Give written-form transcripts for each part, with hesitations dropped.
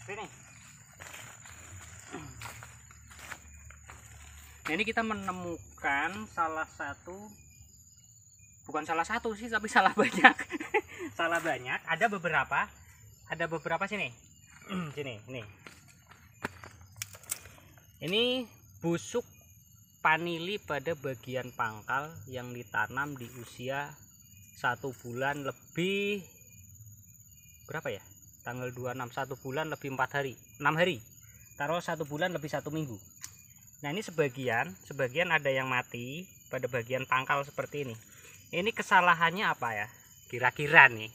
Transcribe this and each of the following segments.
Sini. Nah, ini kita menemukan bukan salah satu sih, tapi salah banyak. Salah banyak. Ada beberapa sini. Sini, nih. Ini busuk panili pada bagian pangkal yang ditanam di usia 1 bulan lebih, berapa ya? Tanggal 26, 1 bulan lebih 4 hari, 6 hari. Taruh 1 bulan lebih 1 minggu. Nah, ini sebagian ada yang mati pada bagian pangkal seperti ini. Ini kesalahannya apa ya? Kira-kira nih.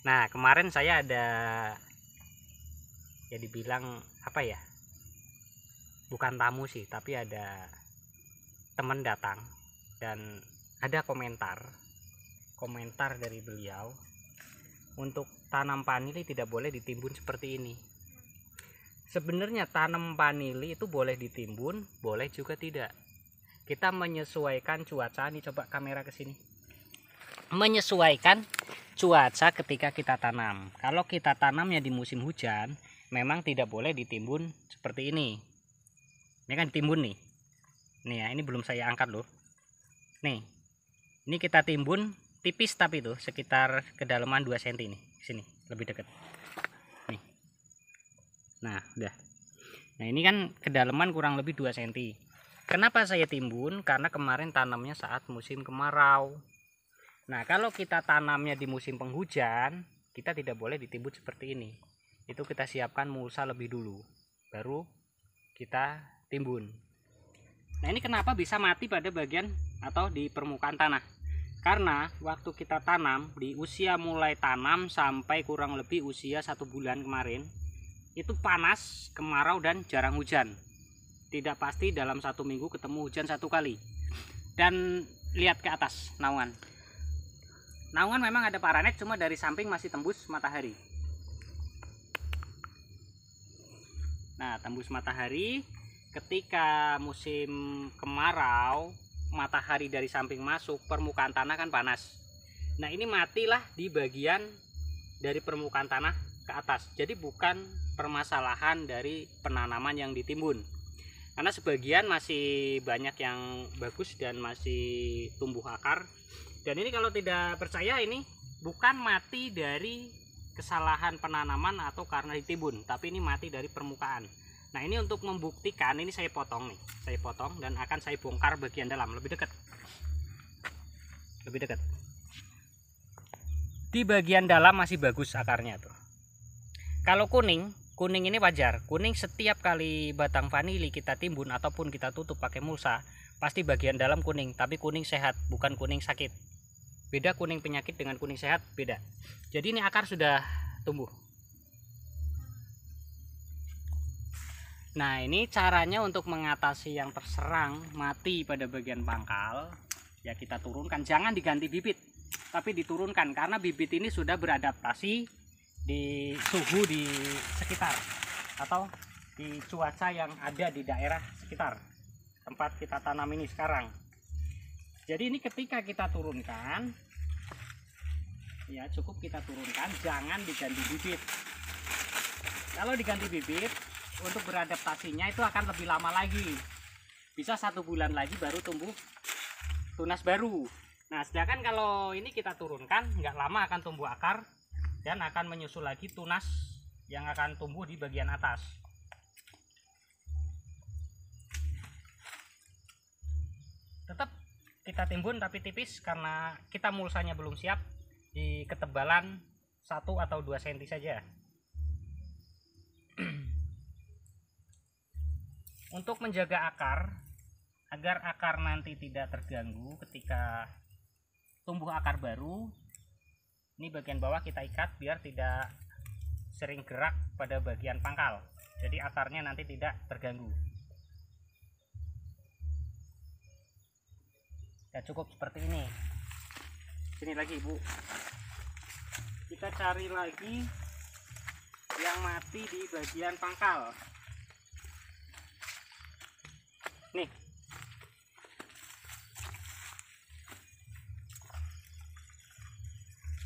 Nah, kemarin saya ada ya dibilang apa ya? Bukan tamu sih, tapi ada teman datang dan ada komentar dari beliau untuk tanam panili tidak boleh ditimbun seperti ini. Sebenarnya tanam panili itu boleh ditimbun, boleh juga tidak. Kita menyesuaikan cuaca. Nih, coba kamera ke sini. Menyesuaikan cuaca ketika kita tanam. Kalau kita tanamnya di musim hujan, memang tidak boleh ditimbun seperti ini. Ini kan ditimbun nih. Nih ya, ini belum saya angkat loh. Nih. Ini kita timbun tipis, tapi itu sekitar kedalaman 2 cm nih. Sini, lebih dekat. Nih. Nah, udah. Nah, ini kan kedalaman kurang lebih 2 cm. Kenapa saya timbun? Karena kemarin tanamnya saat musim kemarau. Nah, kalau kita tanamnya di musim penghujan, kita tidak boleh ditimbun seperti ini. Itu kita siapkan mulsa lebih dulu, baru kita timbun. Nah, ini kenapa bisa mati pada bagian atau di permukaan tanah? Karena waktu kita tanam, di usia mulai tanam sampai kurang lebih usia 1 bulan kemarin, itu panas, kemarau, dan jarang hujan. Tidak pasti dalam 1 minggu ketemu hujan 1 kali. Dan lihat ke atas naungan. Naungan memang ada paranet, cuma dari samping masih tembus matahari. Nah, tembus matahari. Ketika musim kemarau, matahari dari samping masuk, permukaan tanah kan panas. Nah, ini matilah di bagian dari permukaan tanah ke atas. Jadi bukan permasalahan dari penanaman yang ditimbun. Karena sebagian masih banyak yang bagus dan masih tumbuh akar. Dan ini kalau tidak percaya, ini bukan mati dari kesalahan penanaman atau karena ditimbun, tapi ini mati dari permukaan. Nah, ini untuk membuktikan, ini saya potong nih. Saya potong dan akan saya bongkar bagian dalam. Lebih dekat. Lebih dekat. Di bagian dalam masih bagus akarnya tuh. Kalau kuning ini wajar. Kuning setiap kali batang vanili kita timbun ataupun kita tutup pakai mulsa, pasti bagian dalam kuning, tapi kuning sehat, bukan kuning sakit. Beda kuning penyakit dengan kuning sehat, beda. Jadi ini akar sudah tumbuh. Nah, ini caranya untuk mengatasi yang terserang mati pada bagian pangkal. Ya, kita turunkan, jangan diganti bibit, tapi diturunkan karena bibit ini sudah beradaptasi di suhu di sekitar atau di cuaca yang ada di daerah sekitar tempat kita tanam ini sekarang. Jadi ini ketika kita turunkan, ya cukup kita turunkan, jangan diganti bibit. Kalau diganti bibit, untuk beradaptasinya itu akan lebih lama lagi, bisa 1 bulan lagi baru tumbuh tunas baru. Nah, sedangkan kalau ini kita turunkan, nggak lama akan tumbuh akar dan akan menyusul lagi tunas yang akan tumbuh di bagian atas. Tetap kita timbun tapi tipis karena kita mulsanya belum siap, di ketebalan 1 atau 2 cm saja. Untuk menjaga akar, agar akar nanti tidak terganggu ketika tumbuh akar baru, ini bagian bawah kita ikat biar tidak sering gerak pada bagian pangkal. Jadi akarnya nanti tidak terganggu. Ya, cukup seperti ini. Sini lagi, Bu. Kita cari lagi yang mati di bagian pangkal. Nih.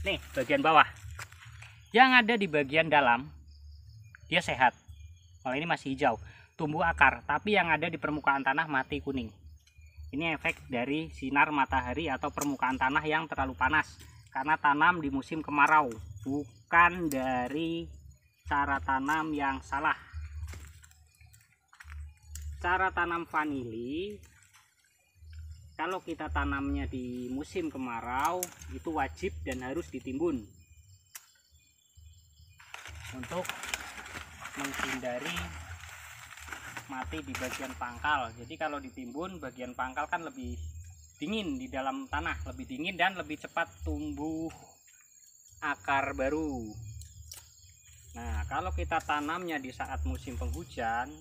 Nih, bagian bawah. Yang ada di bagian dalam dia sehat. Kalau ini masih hijau, tumbuh akar, tapi yang ada di permukaan tanah mati kuning. Ini efek dari sinar matahari atau permukaan tanah yang terlalu panas karena tanam di musim kemarau, bukan dari cara tanam yang salah. Cara tanam vanili, kalau kita tanamnya di musim kemarau, itu wajib dan harus ditimbun untuk menghindari mati di bagian pangkal. Jadi kalau ditimbun, bagian pangkal kan lebih dingin di dalam tanah, lebih dingin dan lebih cepat tumbuh akar baru. Nah, kalau kita tanamnya di saat musim penghujan,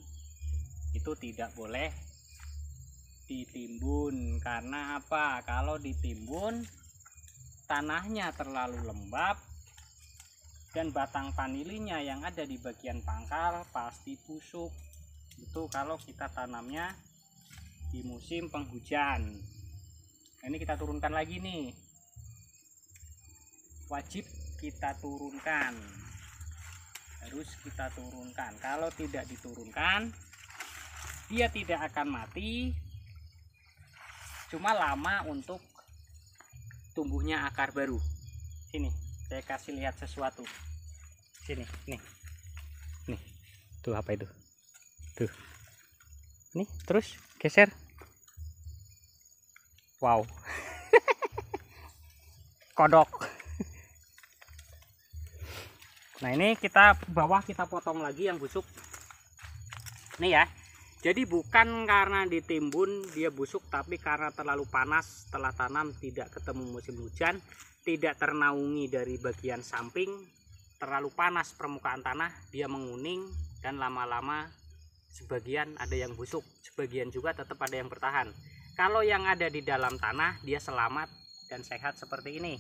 itu tidak boleh ditimbun. Karena apa? Kalau ditimbun, tanahnya terlalu lembab dan batang vanilinya yang ada di bagian pangkal pasti busuk. Itu kalau kita tanamnya di musim penghujan. Nah, ini kita turunkan lagi nih, wajib kita turunkan, harus kita turunkan. Kalau tidak diturunkan, dia tidak akan mati, cuma lama untuk tumbuhnya akar baru. Sini saya kasih lihat sesuatu. Sini, nih tuh, apa itu tuh, nih terus geser, wow. Kodok. Nah, ini kita bawah kita potong lagi yang busuk nih ya. Jadi bukan karena ditimbun dia busuk, tapi karena terlalu panas setelah tanam, tidak ketemu musim hujan, tidak ternaungi dari bagian samping, terlalu panas permukaan tanah, dia menguning dan lama-lama sebagian ada yang busuk, sebagian juga tetap ada yang bertahan. Kalau yang ada di dalam tanah dia selamat dan sehat seperti ini.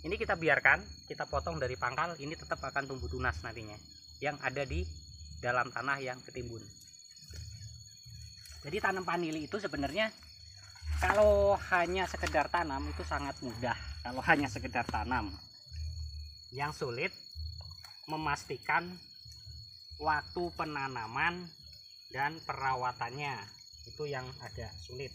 Ini kita biarkan, kita potong dari pangkal, ini tetap akan tumbuh tunas nantinya yang ada di dalam tanah yang ketimbun. Jadi tanam vanili itu sebenarnya kalau hanya sekedar tanam itu sangat mudah. Kalau hanya sekedar tanam, yang sulit memastikan waktu penanaman dan perawatannya, itu yang agak sulit.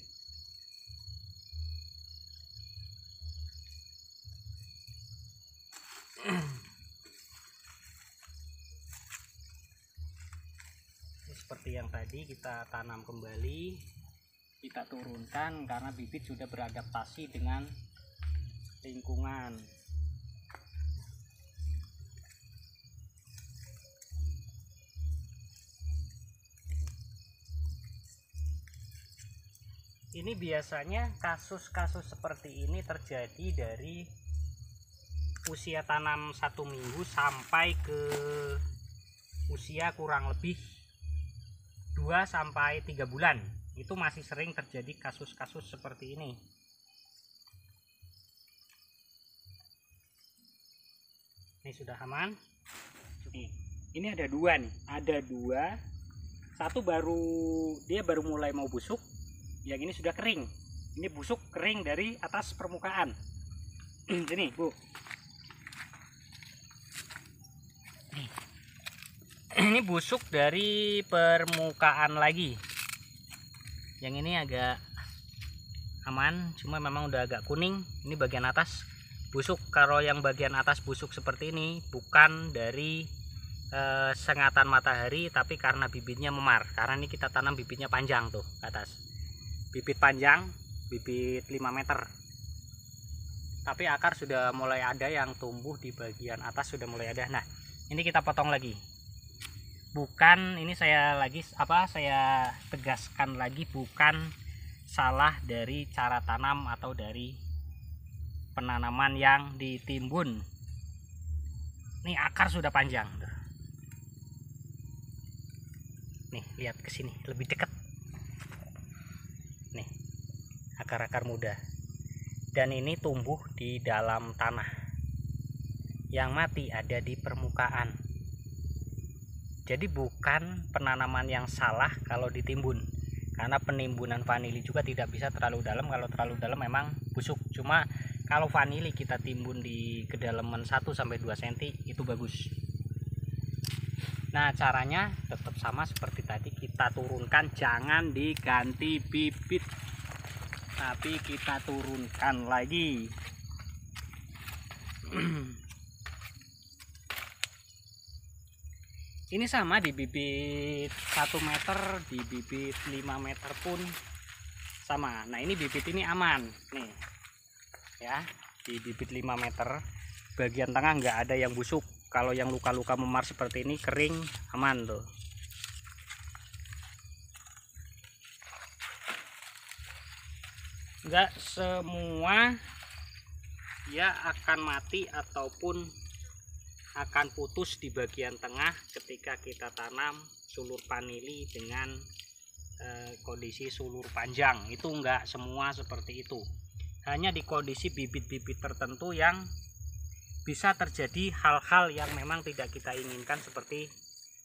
Seperti yang tadi kita tanam kembali, kita turunkan karena bibit sudah beradaptasi dengan lingkungan. Ini biasanya kasus-kasus seperti ini terjadi dari usia tanam 1 minggu sampai ke usia kurang lebih 2-3 bulan. Itu masih sering terjadi kasus-kasus seperti ini. Ini sudah aman. Ini ada dua nih, ada dua. Satu dia baru mulai mau busuk. Yang ini sudah kering. Ini busuk kering dari atas permukaan. Sini, Bu. Ini busuk dari permukaan lagi. Yang ini agak aman, cuma memang udah agak kuning. Ini bagian atas busuk. Kalau yang bagian atas busuk seperti ini bukan dari sengatan matahari, tapi karena bibitnya memar. Karena ini kita tanam bibitnya panjang tuh ke atas. Bibit panjang, bibit 5 meter. Tapi akar sudah mulai ada yang tumbuh di bagian atas, sudah mulai ada. Nah, ini kita potong lagi. Bukan, ini saya tegaskan lagi, bukan salah dari cara tanam atau dari penanaman yang ditimbun. Ini akar sudah panjang. Nih, lihat ke sini lebih dekat. Nih, akar-akar muda. Dan ini tumbuh di dalam tanah. Yang mati ada di permukaan. Jadi bukan penanaman yang salah kalau ditimbun. Karena penimbunan vanili juga tidak bisa terlalu dalam. Kalau terlalu dalam memang busuk. Cuma kalau vanili kita timbun di kedalaman 1-2 cm itu bagus. Nah, caranya tetap sama seperti tadi, kita turunkan, jangan diganti bibit, tapi kita turunkan lagi. Ini sama di bibit 1 meter, di bibit 5 meter pun sama. Nah, ini bibit ini aman nih ya, di bibit 5 meter bagian tengah nggak ada yang busuk. Kalau yang luka-luka memar seperti ini kering, aman tuh. Nggak semua dia akan mati ataupun akan putus di bagian tengah ketika kita tanam sulur vanili dengan kondisi sulur panjang. Itu enggak semua seperti itu, hanya di kondisi bibit-bibit tertentu yang bisa terjadi hal-hal yang memang tidak kita inginkan, seperti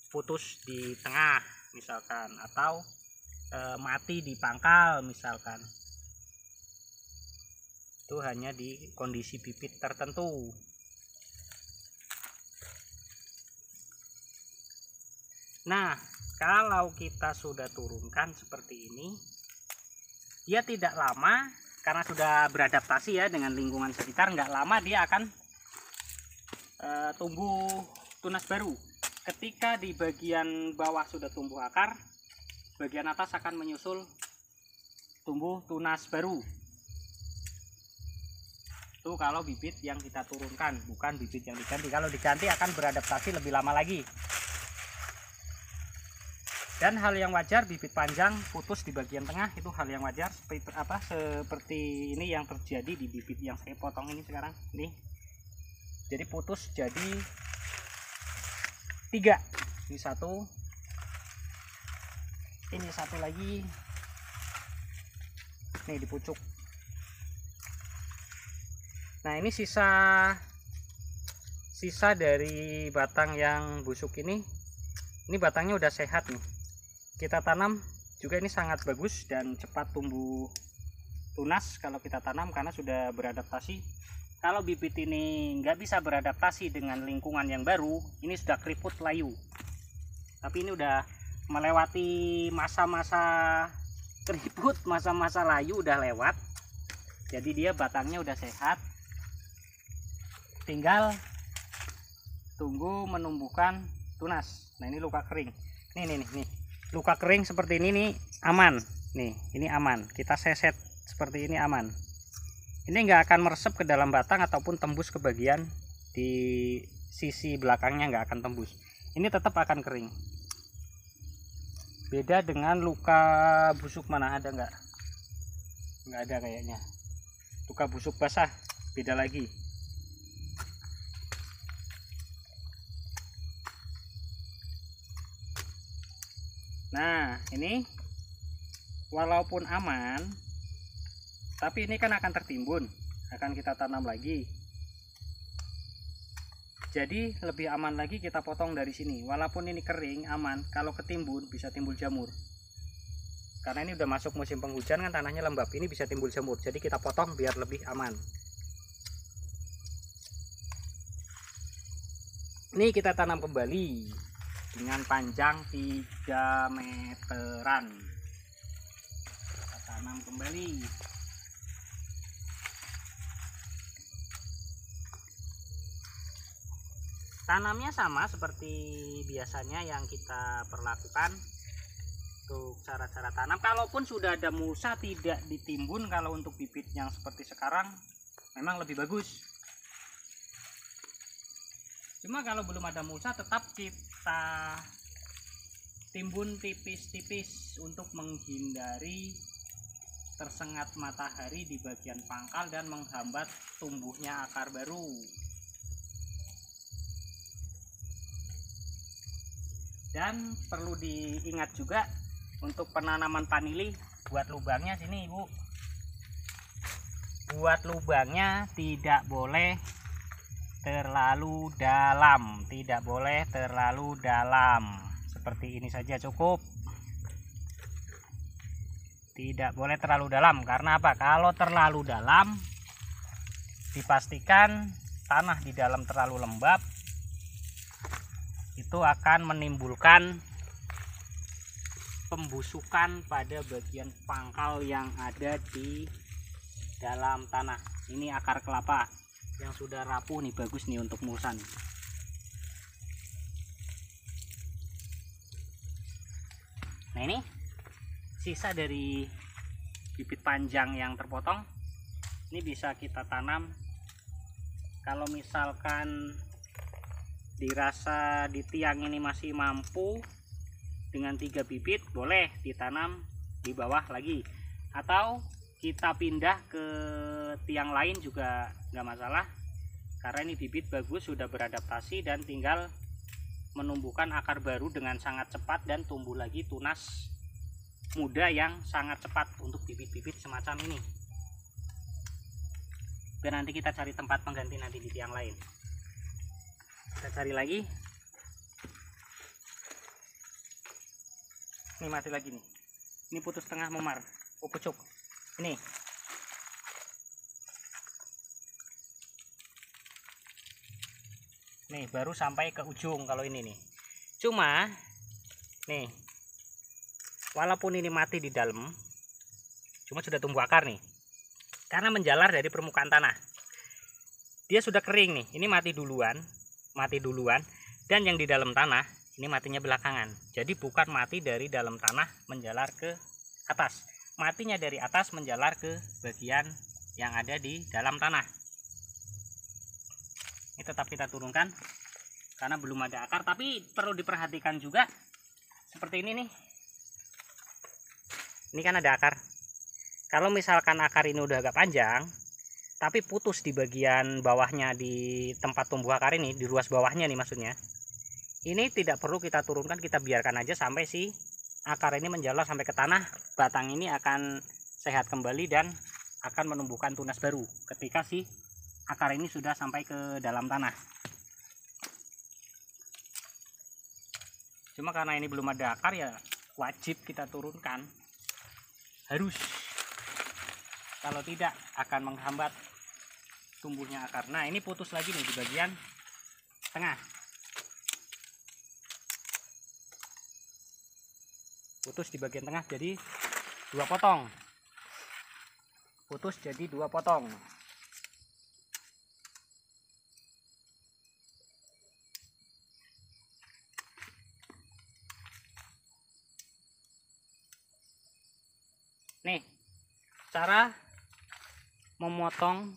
putus di tengah misalkan, atau mati di pangkal misalkan. Itu hanya di kondisi bibit tertentu. Nah, kalau kita sudah turunkan seperti ini, dia tidak lama karena sudah beradaptasi ya dengan lingkungan sekitar, nggak lama dia akan tumbuh tunas baru. Ketika di bagian bawah sudah tumbuh akar, bagian atas akan menyusul tumbuh tunas baru. Itu kalau bibit yang kita turunkan, bukan bibit yang diganti. Kalau diganti akan beradaptasi lebih lama lagi. Dan hal yang wajar, bibit panjang putus di bagian tengah, itu hal yang wajar. Seperti ini yang terjadi di bibit yang saya potong ini sekarang. Nih, jadi putus jadi 3. Ini 1, ini 1 lagi, nih di pucuk. Nah, ini sisa dari batang yang busuk ini batangnya udah sehat nih. Kita tanam juga ini sangat bagus dan cepat tumbuh tunas kalau kita tanam karena sudah beradaptasi. Kalau bibit ini nggak bisa beradaptasi dengan lingkungan yang baru, ini sudah keriput layu. Tapi ini udah melewati masa-masa keriput, masa-masa layu udah lewat. Jadi dia batangnya udah sehat. Tinggal tunggu menumbuhkan tunas. Nah, ini luka kering. Nih. Luka kering seperti ini nih aman. Nih, ini aman. Kita seset seperti ini aman. Ini nggak akan meresep ke dalam batang ataupun tembus ke bagian di sisi belakangnya, nggak akan tembus. Ini tetap akan kering. Beda dengan luka busuk, mana ada nggak? Nggak ada kayaknya. Luka busuk basah beda lagi. Nah, ini walaupun aman, tapi ini kan akan tertimbun, akan kita tanam lagi. Jadi lebih aman lagi kita potong dari sini. Walaupun ini kering aman, kalau ketimbun bisa timbul jamur. Karena ini udah masuk musim penghujan kan, tanahnya lembab, ini bisa timbul jamur. Jadi kita potong biar lebih aman. Ini kita tanam kembali dengan panjang 3 meteran. Kita tanam kembali. Tanamnya sama seperti biasanya yang kita perlakukan untuk cara-cara tanam. Kalaupun sudah ada mulsa tidak ditimbun, kalau untuk bibit yang seperti sekarang memang lebih bagus. Cuma kalau belum ada mulsa tetap kita timbun tipis-tipis untuk menghindari tersengat matahari di bagian pangkal dan menghambat tumbuhnya akar baru. Dan perlu diingat juga untuk penanaman vanili, buat lubangnya sini Ibu. Buat lubangnya tidak boleh terlalu dalam, tidak boleh terlalu dalam. Seperti ini saja cukup. Tidak boleh terlalu dalam, karena apa? Kalau terlalu dalam dipastikan tanah di dalam terlalu lembab, itu akan menimbulkan pembusukan pada bagian pangkal yang ada di dalam tanah. Ini akar kelapa yang sudah rapuh nih, bagus nih untuk mulsa nih. Nah, ini sisa dari bibit panjang yang terpotong. Ini bisa kita tanam. Kalau misalkan dirasa di tiang ini masih mampu dengan 3 bibit, boleh ditanam di bawah lagi, atau kita pindah ke tiang lain juga nggak masalah, karena ini bibit bagus, sudah beradaptasi dan tinggal menumbuhkan akar baru dengan sangat cepat dan tumbuh lagi tunas muda yang sangat cepat untuk bibit-bibit semacam ini. Biar nanti kita cari tempat pengganti nanti di tiang lain. Kita cari lagi. Ini mati lagi nih. Ini putus tengah memar. Oh, pucuk. Ini. Nih baru sampai ke ujung kalau ini nih. Cuma nih, walaupun ini mati di dalam, cuma sudah tumbuh akar nih, karena menjalar dari permukaan tanah. Dia sudah kering nih. Ini mati duluan, dan yang di dalam tanah ini matinya belakangan. Jadi bukan mati dari dalam tanah menjalar ke atas, matinya dari atas menjalar ke bagian yang ada di dalam tanah. Ini tetap kita turunkan karena belum ada akar, tapi perlu diperhatikan juga seperti ini nih. Ini kan ada akar. Kalau misalkan akar ini udah agak panjang tapi putus di bagian bawahnya, di tempat tumbuh akar ini, di ruas bawahnya nih maksudnya, ini tidak perlu kita turunkan, kita biarkan aja sampai si akar ini menjalar sampai ke tanah. Batang ini akan sehat kembali dan akan menumbuhkan tunas baru ketika si akar ini sudah sampai ke dalam tanah. Cuma karena ini belum ada akar, ya wajib kita turunkan, harus. Kalau tidak akan menghambat tumbuhnya akar. Nah, ini putus lagi nih di bagian tengah. Putus di bagian tengah jadi 2 potong. Putus jadi 2 potong. Nih, cara memotong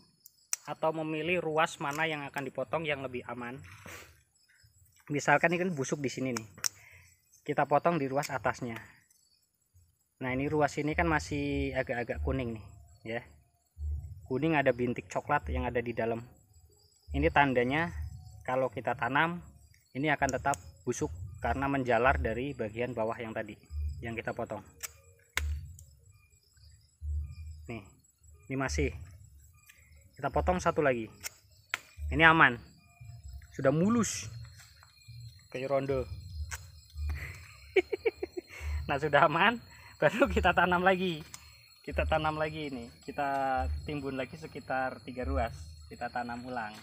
atau memilih ruas mana yang akan dipotong yang lebih aman. Misalkan ini kan busuk di sini nih, kita potong di ruas atasnya. Nah, ini ruas ini kan masih agak-agak kuning nih, ya. Kuning, ada bintik coklat yang ada di dalam. Ini tandanya kalau kita tanam ini akan tetap busuk karena menjalar dari bagian bawah yang tadi yang kita potong. Nih, ini masih kita potong satu lagi. Ini aman, sudah mulus kayak rondo. Nah, sudah aman, baru kita tanam lagi. Kita tanam lagi ini, kita timbun lagi sekitar 3 ruas, kita tanam ulang.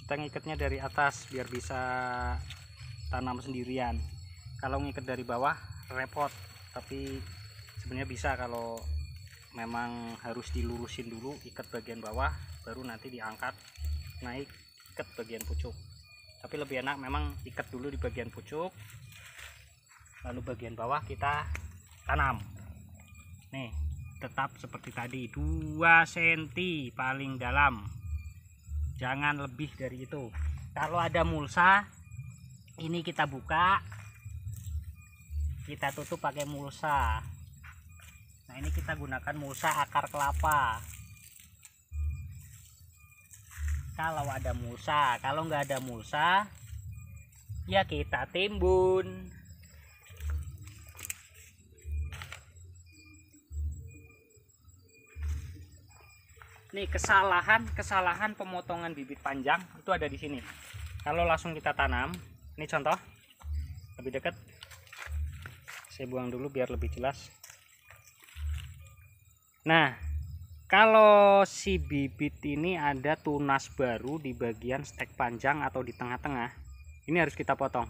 Kita ngikatnya dari atas biar bisa tanam sendirian. Kalau ngikat dari bawah repot, tapi sebenarnya bisa kalau memang harus dilurusin dulu, ikat bagian bawah baru nanti diangkat naik ikat bagian pucuk. Tapi lebih enak memang ikat dulu di bagian pucuk, lalu bagian bawah kita tanam. Nih, tetap seperti tadi, 2 cm paling dalam, jangan lebih dari itu. Kalau ada mulsa, ini kita buka, kita tutup pakai mulsa. Nah, ini kita gunakan mulsa akar kelapa. Kalau ada mulsa, kalau nggak ada mulsa, ya kita timbun. Nih kesalahan pemotongan bibit panjang itu ada di sini. Kalau langsung kita tanam, ini contoh lebih dekat. Saya buang dulu biar lebih jelas. Nah, kalau si bibit ini ada tunas baru di bagian stek panjang atau di tengah-tengah, ini harus kita potong.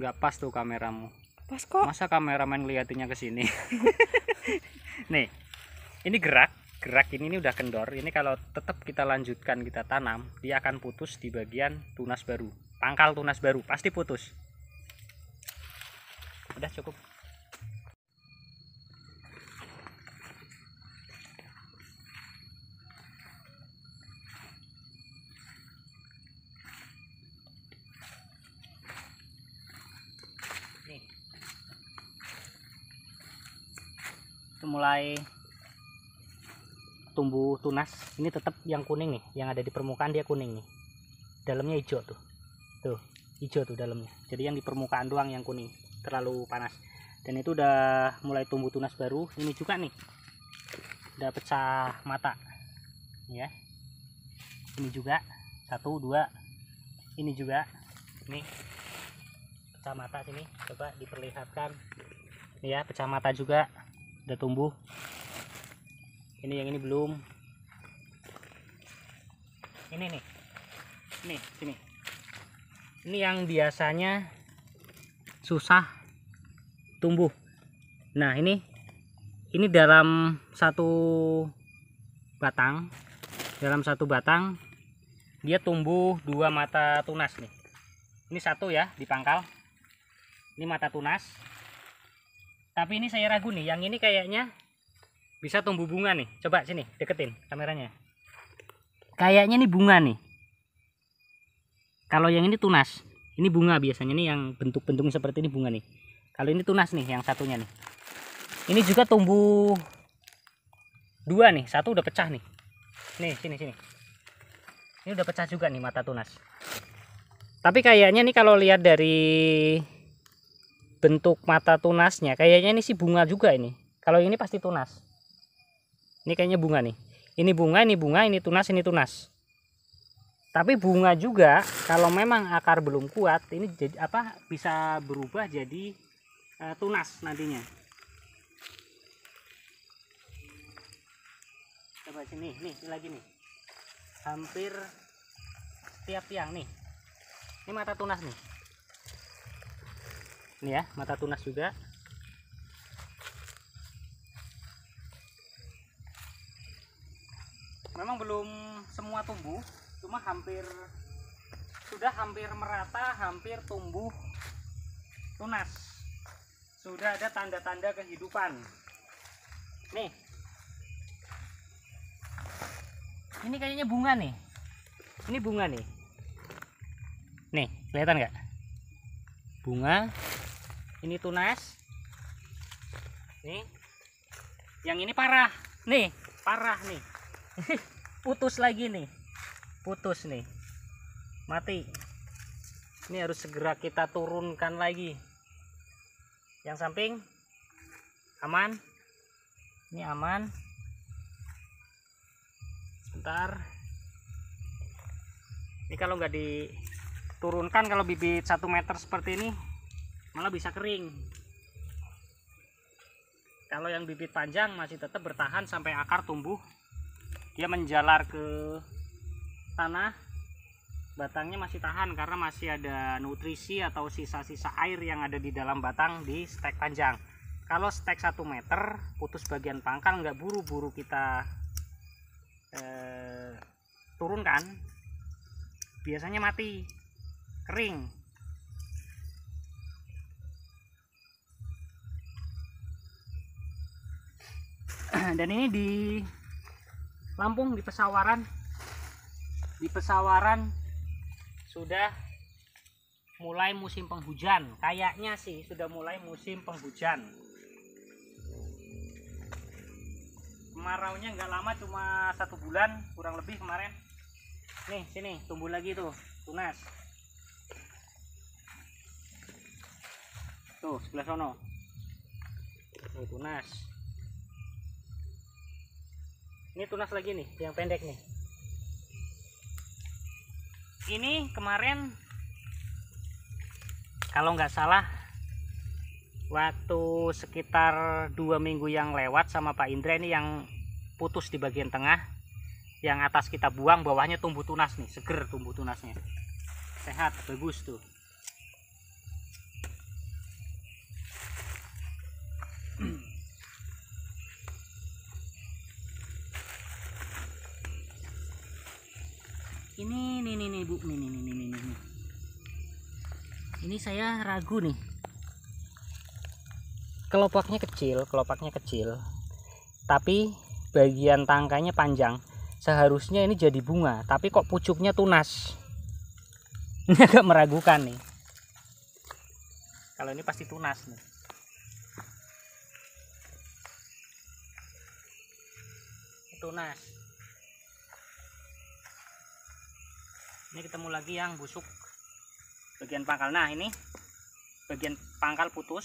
Nggak pas tuh kameramu. Pas kok. Masa kameramen ngeliatinnya ke sini? Nih, ini gerak ini udah kendor. Ini kalau tetap kita lanjutkan kita tanam, dia akan putus di bagian tunas baru, pangkal tunas baru pasti putus. Udah cukup. Nih, itu mulai tumbuh tunas. Ini tetap yang kuning nih, yang ada di permukaan dia kuning nih, dalamnya hijau tuh, hijau tuh dalamnya. Jadi yang di permukaan doang yang kuning, terlalu panas. Dan itu udah mulai tumbuh tunas baru. Ini juga nih udah pecah mata ya. Ini juga 1, 2, ini juga nih pecah mata. Sini coba diperlihatkan ya, pecah mata juga udah tumbuh. Ini yang ini belum. Ini nih, sini. Ini yang biasanya susah tumbuh. Nah, ini dalam satu batang, dia tumbuh 2 mata tunas nih. Ini 1 ya di pangkal. Ini mata tunas. Tapi ini saya ragu nih, yang ini kayaknya bisa tumbuh bunga nih. Coba sini deketin kameranya. Kayaknya ini bunga nih. Kalau yang ini tunas, ini bunga biasanya nih, yang bentuk-bentuknya seperti ini bunga nih. Kalau ini tunas nih, yang satunya nih. Ini juga tumbuh 2 nih, 1 udah pecah nih. Nih sini. Ini udah pecah juga nih mata tunas. Tapi kayaknya nih kalau lihat dari bentuk mata tunasnya, kayaknya ini sih bunga juga ini. Kalau ini pasti tunas. Ini kayaknya bunga nih. Ini bunga, ini tunas, ini tunas. Tapi bunga juga kalau memang akar belum kuat, ini jadi bisa berubah jadi tunas nantinya. Coba sini, nih lagi nih. Hampir tiap tiang nih. Ini mata tunas nih. Ini ya, mata tunas juga. Memang belum semua tumbuh, cuma sudah hampir merata, hampir tumbuh tunas. Sudah ada tanda-tanda kehidupan. Nih, ini kayaknya bunga nih. Ini bunga nih. Nih, kelihatan nggak? Bunga. Ini tunas. Nih, yang ini parah. Nih, parah nih. Putus lagi nih, mati. Ini harus segera kita turunkan lagi. Yang samping aman, ini aman. Sebentar, ini kalau nggak diturunkan, kalau bibit 1 meter seperti ini malah bisa kering. Kalau yang bibit panjang masih tetap bertahan sampai akar tumbuh, dia menjalar ke tanah, batangnya masih tahan karena masih ada nutrisi atau sisa-sisa air yang ada di dalam batang di stek panjang. Kalau stek 1 meter putus bagian pangkal, nggak buru-buru kita turunkan, biasanya mati, kering. Dan ini di Lampung, di Pesawaran sudah mulai musim penghujan. Kayaknya sih sudah mulai musim penghujan. Kemaraunya nggak lama, cuma 1 bulan kurang lebih kemarin. Nih sini tumbuh lagi tuh tunas. Tuh sebelah sono. Tuh tunas. Ini tunas lagi nih, yang pendek nih. Ini kemarin kalau nggak salah waktu sekitar 2 minggu yang lewat sama Pak Indra ini yang putus di bagian tengah, yang atas kita buang, bawahnya tumbuh tunas nih, seger tumbuh tunasnya, sehat, bagus tuh. Ini Bu, nih. Ini saya ragu nih. Kelopaknya kecil, tapi bagian tangkainya panjang. Seharusnya ini jadi bunga, tapi kok pucuknya tunas. Ini agak meragukan nih. Kalau ini pasti tunas nih. Tunas. Ini ketemu lagi yang busuk bagian pangkal. Nah, ini bagian pangkal putus,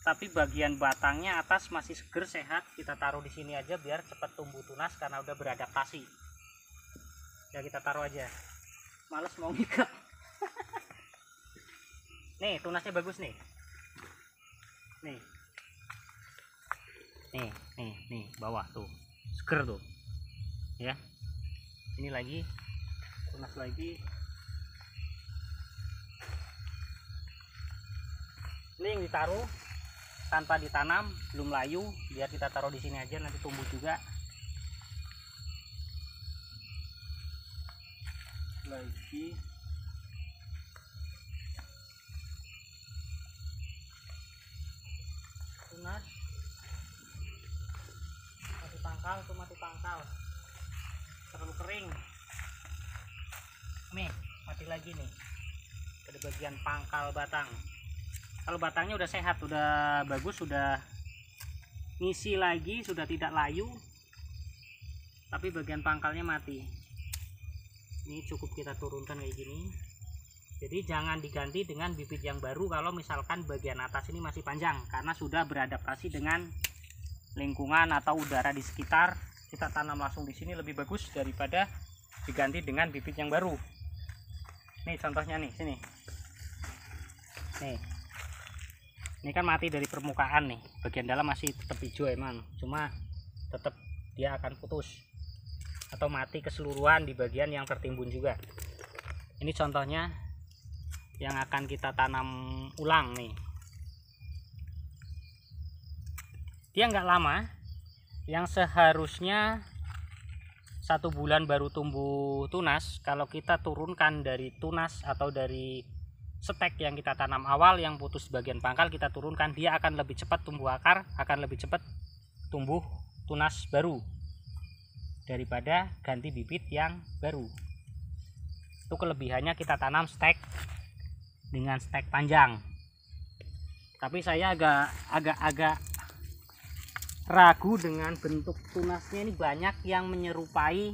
tapi bagian batangnya atas masih seger, sehat. Kita taruh di sini aja biar cepat tumbuh tunas karena udah beradaptasi. Ya kita taruh aja. Males mau ngikat. Nih, tunasnya bagus nih. Nih, bawah tuh. Seger tuh. Ya. Ini lagi tunas lagi. Ini yang ditaruh tanpa ditanam, belum layu, biar kita taruh di sini aja, nanti tumbuh juga. Lagi tunas, mati pangkal, terlalu kering. Nih, mati lagi nih. Ada bagian pangkal batang. Kalau batangnya udah sehat, udah bagus, sudah ngisi lagi, sudah tidak layu, tapi bagian pangkalnya mati. Ini cukup kita turunkan kayak gini. Jadi jangan diganti dengan bibit yang baru kalau misalkan bagian atas ini masih panjang, karena sudah beradaptasi dengan lingkungan atau udara di sekitar. Kita tanam langsung di sini lebih bagus daripada diganti dengan bibit yang baru. Nih contohnya nih, sini. Nih. Ini kan mati dari permukaan nih. Bagian dalam masih tetap hijau emang, cuma tetap dia akan putus atau mati keseluruhan di bagian yang tertimbun juga. Ini contohnya yang akan kita tanam ulang nih. Dia nggak lama, yang seharusnya 1 bulan baru tumbuh tunas, kalau kita turunkan dari tunas atau dari stek yang kita tanam awal yang putus bagian pangkal, kita turunkan, dia akan lebih cepat tumbuh akar, akan lebih cepat tumbuh tunas baru daripada ganti bibit yang baru. Itu kelebihannya kita tanam stek dengan stek panjang. Tapi saya agak ragu dengan bentuk tunasnya. Ini banyak yang menyerupai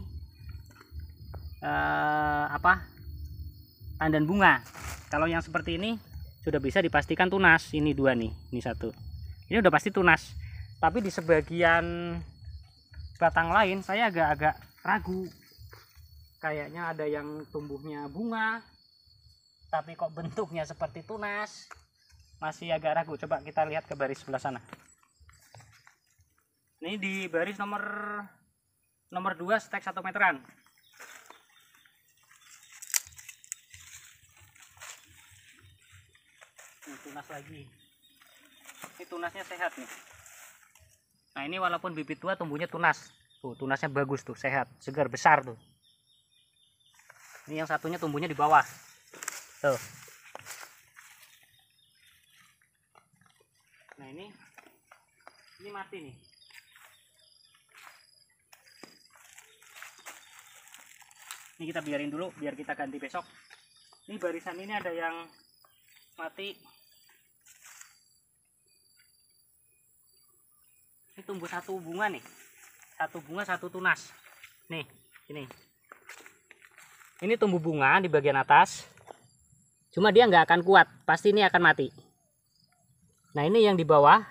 tandan bunga. Kalau yang seperti ini sudah bisa dipastikan tunas. Ini 2 nih, ini 1. Ini udah pasti tunas. Tapi di sebagian batang lain saya agak ragu. Kayaknya ada yang tumbuhnya bunga, tapi kok bentuknya seperti tunas. Masih agak ragu. Coba kita lihat ke baris sebelah sana. Ini di baris nomor 2 stek 1 meteran. Ini tunas lagi. Ini tunasnya sehat nih. Nah ini walaupun bibit tua tumbuhnya tunas. Tuh tunasnya bagus tuh, sehat, segar, besar tuh. Ini yang satunya tumbuhnya di bawah. Tuh. Nah ini mati nih. Ini kita biarin dulu, biar kita ganti besok. Ini barisan ini ada yang mati. Ini tumbuh 1 bunga nih. 1 bunga 1 tunas. Nih, ini. Ini tumbuh bunga di bagian atas. Cuma dia nggak akan kuat, pasti ini akan mati. Nah ini yang di bawah,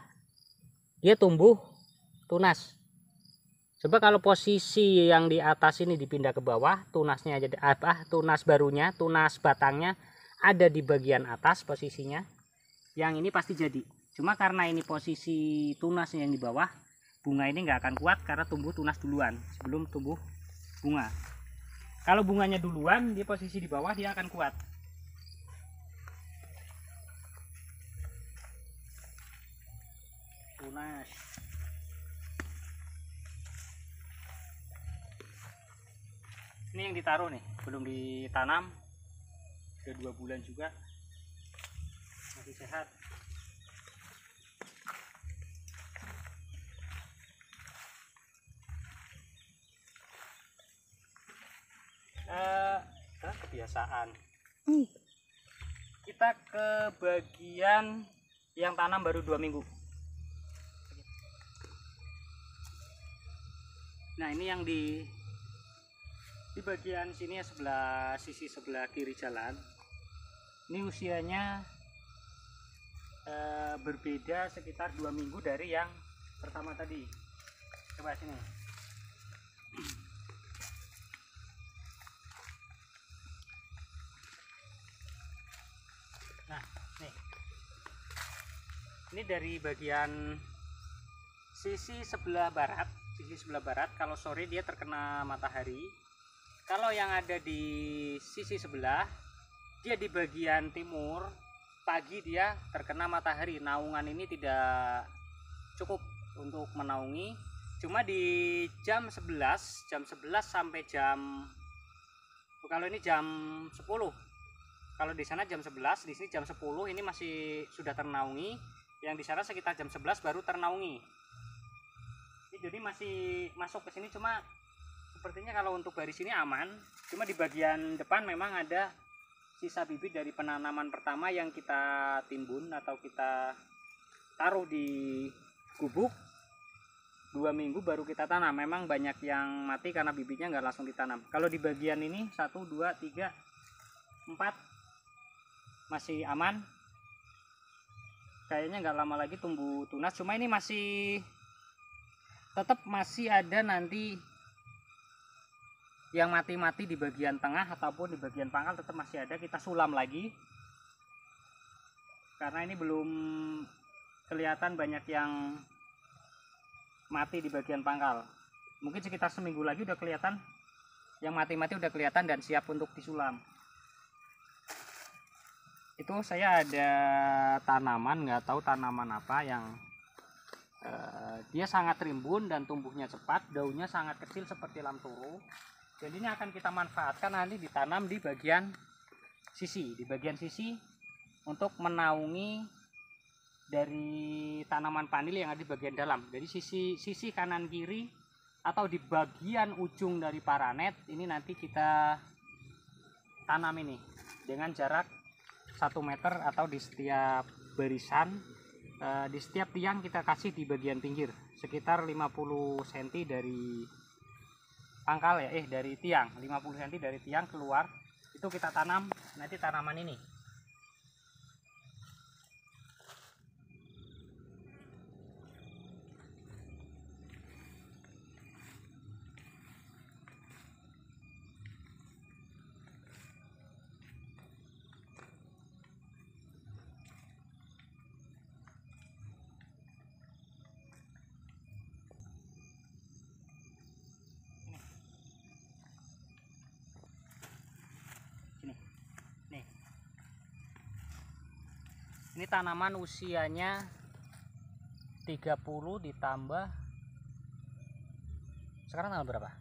dia tumbuh tunas. Coba kalau posisi yang di atas ini dipindah ke bawah, tunasnya jadi tunas barunya, tunas batangnya ada di bagian atas posisinya. Yang ini pasti jadi. Cuma karena ini posisi tunasnya yang di bawah, bunga ini nggak akan kuat karena tumbuh tunas duluan sebelum tumbuh bunga. Kalau bunganya duluan, dia posisi di bawah dia akan kuat. Tunas. Ini yang ditaruh nih, belum ditanam, sudah 2 bulan juga, masih sehat. Kebiasaan. Kita ke bagian yang tanam baru 2 minggu. Nah, ini yang di bagian sini ya, sisi sebelah kiri jalan. Ini usianya berbeda sekitar 2 minggu dari yang pertama tadi. Coba sini. Nah, nih. Ini dari bagian sisi sebelah barat. Sisi sebelah barat, kalau sore dia terkena matahari. Kalau yang ada di sisi sebelah, dia di bagian timur, pagi dia terkena matahari. Naungan ini tidak cukup untuk menaungi. Cuma di jam 11 sampai kalau ini jam 10. Kalau di sana jam 11, di sini jam 10, ini masih sudah ternaungi. Yang di sana sekitar jam 11 baru ternaungi. Ini jadi masih masuk ke sini, cuma sepertinya kalau untuk baris ini aman. Cuma di bagian depan memang ada sisa bibit dari penanaman pertama yang kita timbun atau kita taruh di gubuk 2 minggu baru kita tanam. Memang banyak yang mati karena bibitnya nggak langsung ditanam. Kalau di bagian ini 1, 2, 3, 4 masih aman. Kayaknya nggak lama lagi tumbuh tunas. Cuma ini tetap masih ada nanti yang mati-mati di bagian tengah ataupun di bagian pangkal, tetap masih ada. Kita sulam lagi karena ini belum kelihatan banyak yang mati di bagian pangkal. Mungkin sekitar seminggu lagi udah kelihatan yang mati-mati, udah kelihatan dan siap untuk disulam. Itu saya ada tanaman, nggak tahu tanaman apa, yang dia sangat rimbun dan tumbuhnya cepat, daunnya sangat kecil seperti lamtoro. Jadi ini akan kita manfaatkan nanti ditanam di bagian sisi, untuk menaungi dari tanaman panil yang ada di bagian dalam. Jadi sisi kanan kiri atau di bagian ujung dari paranet ini nanti kita tanam ini dengan jarak 1 meter atau di setiap barisan, di setiap tiang kita kasih di bagian pinggir sekitar 50 cm dari pangkal ya, dari tiang, 50 cm dari tiang keluar, itu kita tanam nanti tanaman ini. Ini tanaman usianya 30 ditambah, sekarang tanggal berapa?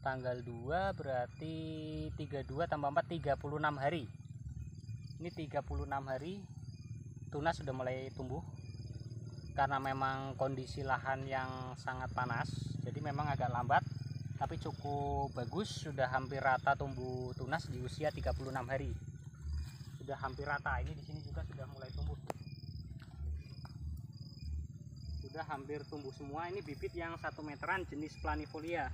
Tanggal 2 berarti 32 tambah 4, 36 hari. Ini 36 hari tunas sudah mulai tumbuh. Karena memang kondisi lahan yang sangat panas, jadi memang agak lambat, tapi cukup bagus, sudah hampir rata tumbuh tunas di usia 36 hari. Sudah hampir rata. Ini di sini juga sudah mulai tumbuh, sudah hampir tumbuh semua. Ini bibit yang 1 meteran jenis planifolia.